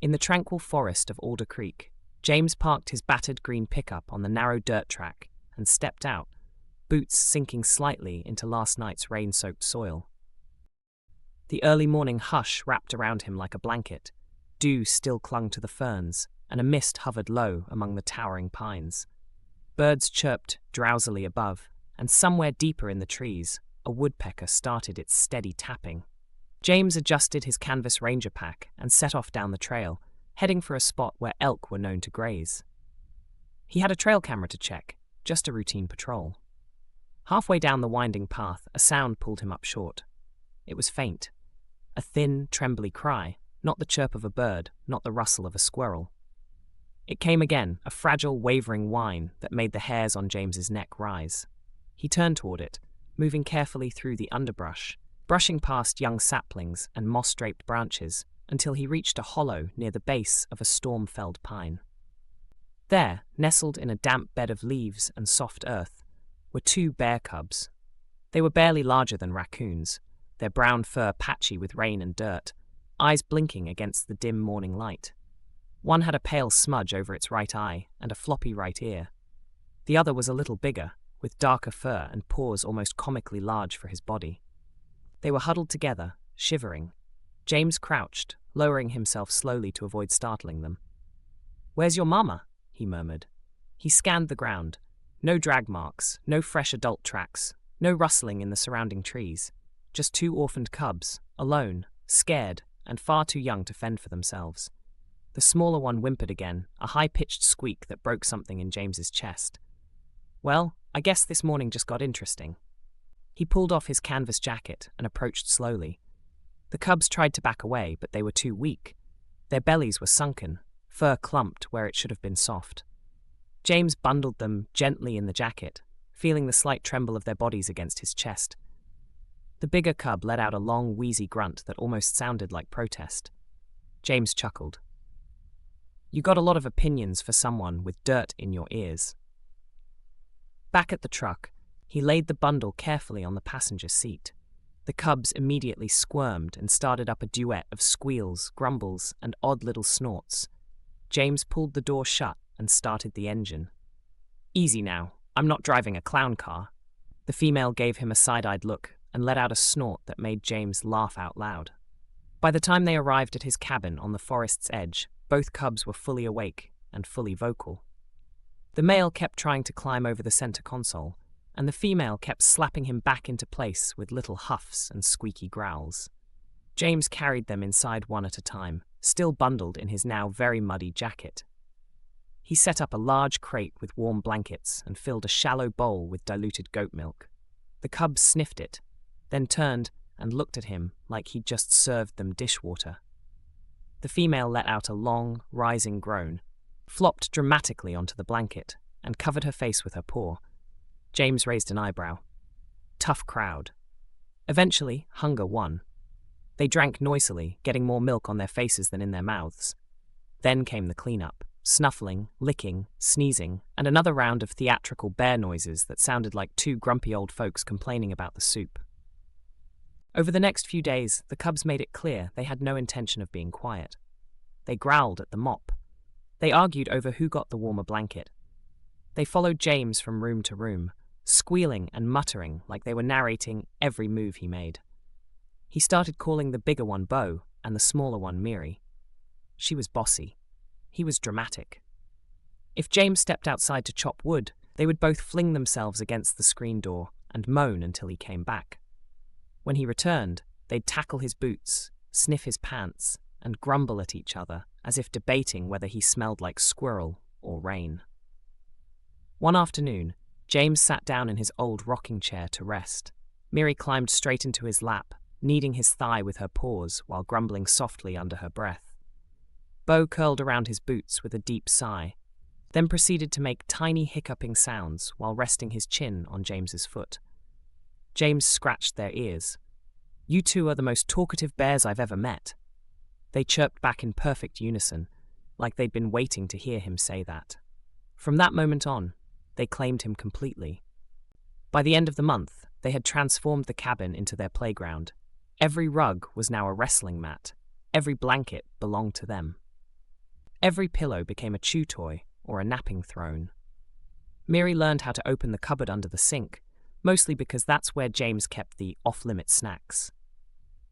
In the tranquil forest of Alder Creek, James parked his battered green pickup on the narrow dirt track and stepped out, boots sinking slightly into last night's rain-soaked soil. The early morning hush wrapped around him like a blanket. Dew still clung to the ferns, and a mist hovered low among the towering pines. Birds chirped drowsily above, and somewhere deeper in the trees, a woodpecker started its steady tapping. James adjusted his canvas ranger pack and set off down the trail, heading for a spot where elk were known to graze. He had a trail camera to check, just a routine patrol. Halfway down the winding path, a sound pulled him up short. It was faint. A thin, trembly cry, not the chirp of a bird, not the rustle of a squirrel. It came again, a fragile, wavering whine that made the hairs on James's neck rise. He turned toward it, moving carefully through the underbrush, brushing past young saplings and moss-draped branches until he reached a hollow near the base of a storm-felled pine. There, nestled in a damp bed of leaves and soft earth, were two bear cubs. They were barely larger than raccoons, their brown fur patchy with rain and dirt, eyes blinking against the dim morning light. One had a pale smudge over its right eye and a floppy right ear. The other was a little bigger, with darker fur and paws almost comically large for his body. They were huddled together, shivering. James crouched, lowering himself slowly to avoid startling them. "Where's your mama?" he murmured. He scanned the ground. No drag marks, no fresh adult tracks, no rustling in the surrounding trees. Just two orphaned cubs, alone, scared, and far too young to fend for themselves. The smaller one whimpered again, a high-pitched squeak that broke something in James's chest. "Well, I guess this morning just got interesting." He pulled off his canvas jacket and approached slowly. The cubs tried to back away, but they were too weak. Their bellies were sunken, fur clumped where it should have been soft. James bundled them gently in the jacket, feeling the slight tremble of their bodies against his chest. The bigger cub let out a long, wheezy grunt that almost sounded like protest. James chuckled. "You got a lot of opinions for someone with dirt in your ears." Back at the truck, he laid the bundle carefully on the passenger seat. The cubs immediately squirmed and started up a duet of squeals, grumbles, and odd little snorts. James pulled the door shut and started the engine. "Easy now, I'm not driving a clown car." The female gave him a side-eyed look and let out a snort that made James laugh out loud. By the time they arrived at his cabin on the forest's edge, both cubs were fully awake and fully vocal. The male kept trying to climb over the center console, and the female kept slapping him back into place with little huffs and squeaky growls. James carried them inside one at a time, still bundled in his now very muddy jacket. He set up a large crate with warm blankets and filled a shallow bowl with diluted goat milk. The cubs sniffed it, then turned and looked at him like he'd just served them dishwater. The female let out a long, rising groan, flopped dramatically onto the blanket, and covered her face with her paw. James raised an eyebrow. Tough crowd. Eventually, hunger won. They drank noisily, getting more milk on their faces than in their mouths. Then came the cleanup, snuffling, licking, sneezing, and another round of theatrical bear noises that sounded like two grumpy old folks complaining about the soup. Over the next few days, the cubs made it clear they had no intention of being quiet. They growled at the mop. They argued over who got the warmer blanket. They followed James from room to room, squealing and muttering like they were narrating every move he made. He started calling the bigger one Bo and the smaller one Miri. She was bossy. He was dramatic. If James stepped outside to chop wood, they would both fling themselves against the screen door and moan until he came back. When he returned, they'd tackle his boots, sniff his pants, and grumble at each other, as if debating whether he smelled like squirrel or rain. One afternoon, James sat down in his old rocking chair to rest. Miri climbed straight into his lap, kneading his thigh with her paws while grumbling softly under her breath. Bo curled around his boots with a deep sigh, then proceeded to make tiny hiccuping sounds while resting his chin on James's foot. James scratched their ears. "You two are the most talkative bears I've ever met." They chirped back in perfect unison, like they'd been waiting to hear him say that. From that moment on, they claimed him completely. By the end of the month, they had transformed the cabin into their playground. Every rug was now a wrestling mat. Every blanket belonged to them. Every pillow became a chew toy or a napping throne. Miri learned how to open the cupboard under the sink, mostly because that's where James kept the off-limit snacks.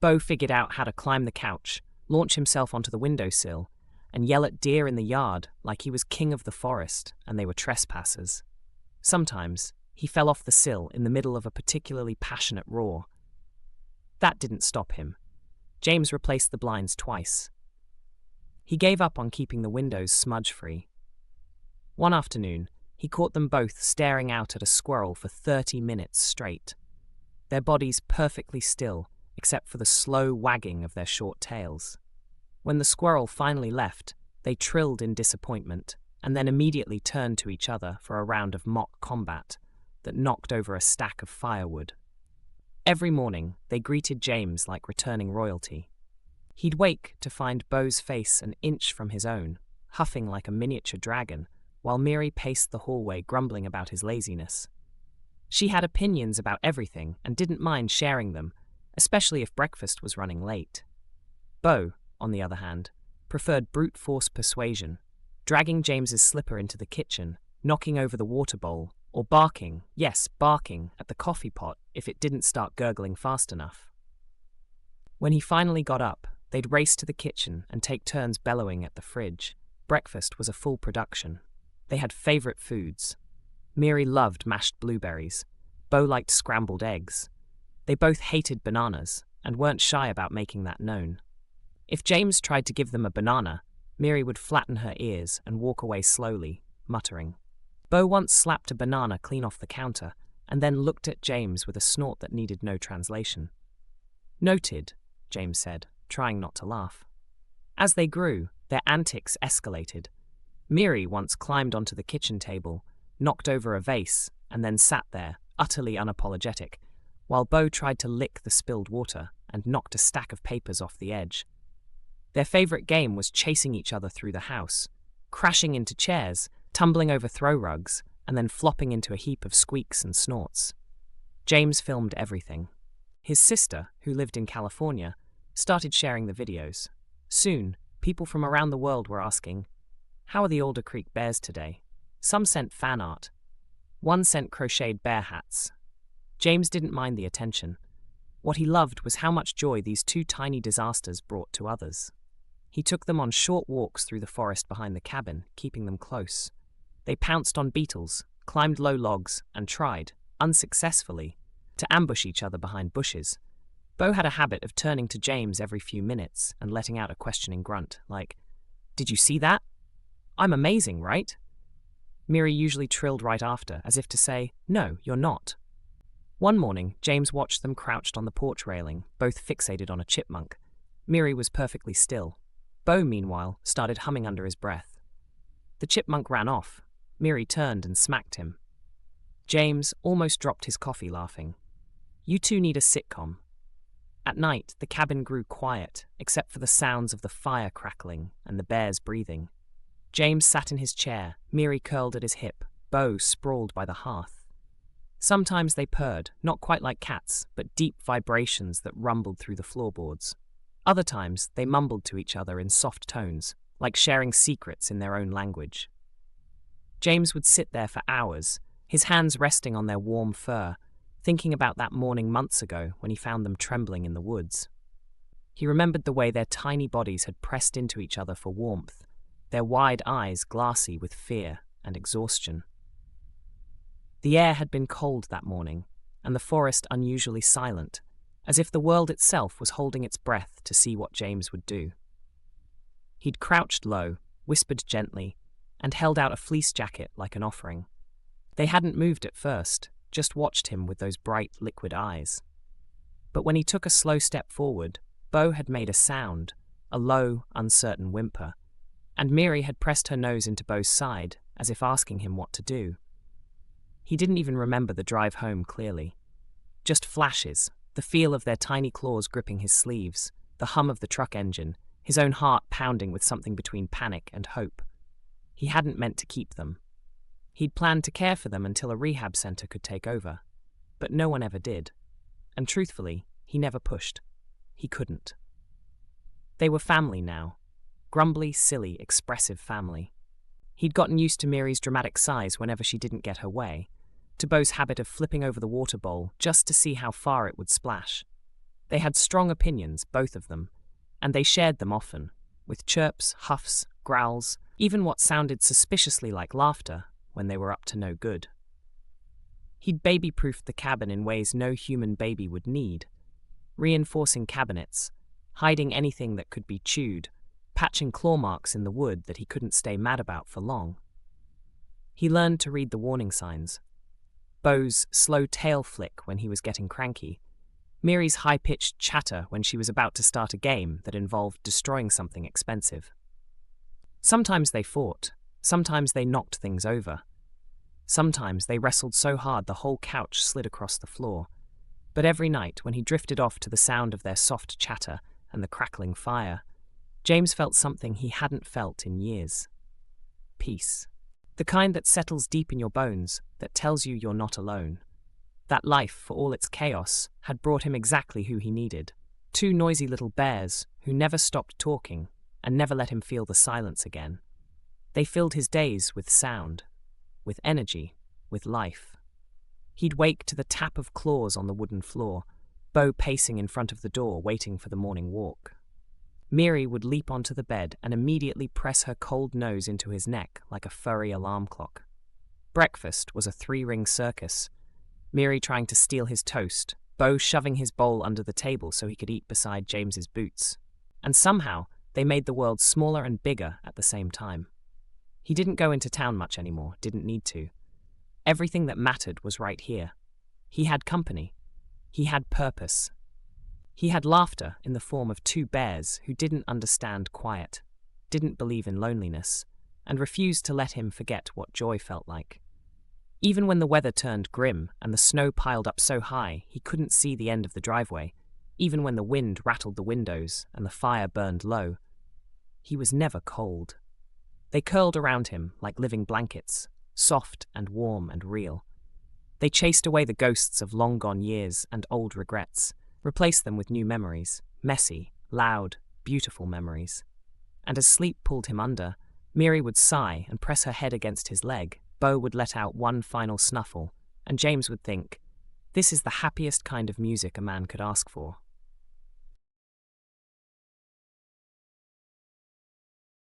Bo figured out how to climb the couch, launch himself onto the windowsill, and yell at deer in the yard like he was king of the forest and they were trespassers. Sometimes, he fell off the sill in the middle of a particularly passionate roar. That didn't stop him. James replaced the blinds twice. He gave up on keeping the windows smudge-free. One afternoon, he caught them both staring out at a squirrel for 30 minutes straight, their bodies perfectly still except for the slow wagging of their short tails. When the squirrel finally left, they trilled in disappointment and then immediately turned to each other for a round of mock combat that knocked over a stack of firewood. Every morning, they greeted James like returning royalty. He'd wake to find Bo's face an inch from his own, huffing like a miniature dragon, while Miri paced the hallway grumbling about his laziness. She had opinions about everything and didn't mind sharing them, especially if breakfast was running late. Bo, on the other hand, preferred brute force persuasion, dragging James's slipper into the kitchen, knocking over the water bowl, or barking, yes, barking, at the coffee pot if it didn't start gurgling fast enough. When he finally got up, they'd race to the kitchen and take turns bellowing at the fridge. Breakfast was a full production. They had favorite foods. Miri loved mashed blueberries. Bo liked scrambled eggs. They both hated bananas and weren't shy about making that known. If James tried to give them a banana, Miri would flatten her ears and walk away slowly, muttering. Bo once slapped a banana clean off the counter and then looked at James with a snort that needed no translation. Noted, James said, trying not to laugh. As they grew, their antics escalated. Miri once climbed onto the kitchen table, knocked over a vase, and then sat there, utterly unapologetic, while Bo tried to lick the spilled water and knocked a stack of papers off the edge. Their favorite game was chasing each other through the house, crashing into chairs, tumbling over throw rugs, and then flopping into a heap of squeaks and snorts. James filmed everything. His sister, who lived in California, started sharing the videos. Soon, people from around the world were asking, "How are the Alder Creek Bears today?" Some sent fan art. One sent crocheted bear hats. James didn't mind the attention. What he loved was how much joy these two tiny disasters brought to others. He took them on short walks through the forest behind the cabin, keeping them close. They pounced on beetles, climbed low logs, and tried, unsuccessfully, to ambush each other behind bushes. Bo had a habit of turning to James every few minutes and letting out a questioning grunt, like, "Did you see that? I'm amazing, right?" Miri usually trilled right after, as if to say, "No, you're not." One morning, James watched them crouched on the porch railing, both fixated on a chipmunk. Miri was perfectly still. Bo, meanwhile, started humming under his breath. The chipmunk ran off. Miri turned and smacked him. James almost dropped his coffee, laughing. "You two need a sitcom." At night, the cabin grew quiet, except for the sounds of the fire crackling and the bears breathing. James sat in his chair, Miri curled at his hip, Bo sprawled by the hearth. Sometimes they purred, not quite like cats, but deep vibrations that rumbled through the floorboards. Other times, they mumbled to each other in soft tones, like sharing secrets in their own language. James would sit there for hours, his hands resting on their warm fur, thinking about that morning months ago when he found them trembling in the woods. He remembered the way their tiny bodies had pressed into each other for warmth, their wide eyes glassy with fear and exhaustion. The air had been cold that morning, and the forest unusually silent, as if the world itself was holding its breath to see what James would do. He'd crouched low, whispered gently, and held out a fleece jacket like an offering. They hadn't moved at first, just watched him with those bright, liquid eyes. But when he took a slow step forward, Bo had made a sound, a low, uncertain whimper, and Miri had pressed her nose into Bo's side, as if asking him what to do. He didn't even remember the drive home clearly. Just flashes, the feel of their tiny claws gripping his sleeves, the hum of the truck engine, his own heart pounding with something between panic and hope. He hadn't meant to keep them. He'd planned to care for them until a rehab center could take over. But no one ever did. And truthfully, he never pushed. He couldn't. They were family now. grumbly, silly, expressive family. He'd gotten used to Miri's dramatic sighs whenever she didn't get her way, to Beau's habit of flipping over the water bowl just to see how far it would splash. They had strong opinions, both of them, and they shared them often, with chirps, huffs, growls, even what sounded suspiciously like laughter when they were up to no good. He'd baby-proofed the cabin in ways no human baby would need, reinforcing cabinets, hiding anything that could be chewed, patching claw marks in the wood that he couldn't stay mad about for long. He learned to read the warning signs. Beau's slow tail flick when he was getting cranky, Miri's high-pitched chatter when she was about to start a game that involved destroying something expensive. Sometimes they fought, sometimes they knocked things over. Sometimes they wrestled so hard the whole couch slid across the floor. But every night, when he drifted off to the sound of their soft chatter and the crackling fire, James felt something he hadn't felt in years. Peace. The kind that settles deep in your bones, that tells you you're not alone. That life, for all its chaos, had brought him exactly who he needed. Two noisy little bears who never stopped talking and never let him feel the silence again. They filled his days with sound, with energy, with life. He'd wake to the tap of claws on the wooden floor, Beau pacing in front of the door waiting for the morning walk. Miri would leap onto the bed and immediately press her cold nose into his neck like a furry alarm clock. Breakfast was a three-ring circus, Miri trying to steal his toast, Beau shoving his bowl under the table so he could eat beside James's boots. And somehow, they made the world smaller and bigger at the same time. He didn't go into town much anymore, didn't need to. Everything that mattered was right here. He had company. He had purpose. He had laughter in the form of two bears who didn't understand quiet, didn't believe in loneliness, and refused to let him forget what joy felt like. Even when the weather turned grim and the snow piled up so high he couldn't see the end of the driveway, even when the wind rattled the windows and the fire burned low, he was never cold. They curled around him like living blankets, soft and warm and real. They chased away the ghosts of long-gone years and old regrets, replaced them with new memories, messy, loud, beautiful memories. And as sleep pulled him under, Miri would sigh and press her head against his leg, Beau would let out one final snuffle, and James would think, this is the happiest kind of music a man could ask for.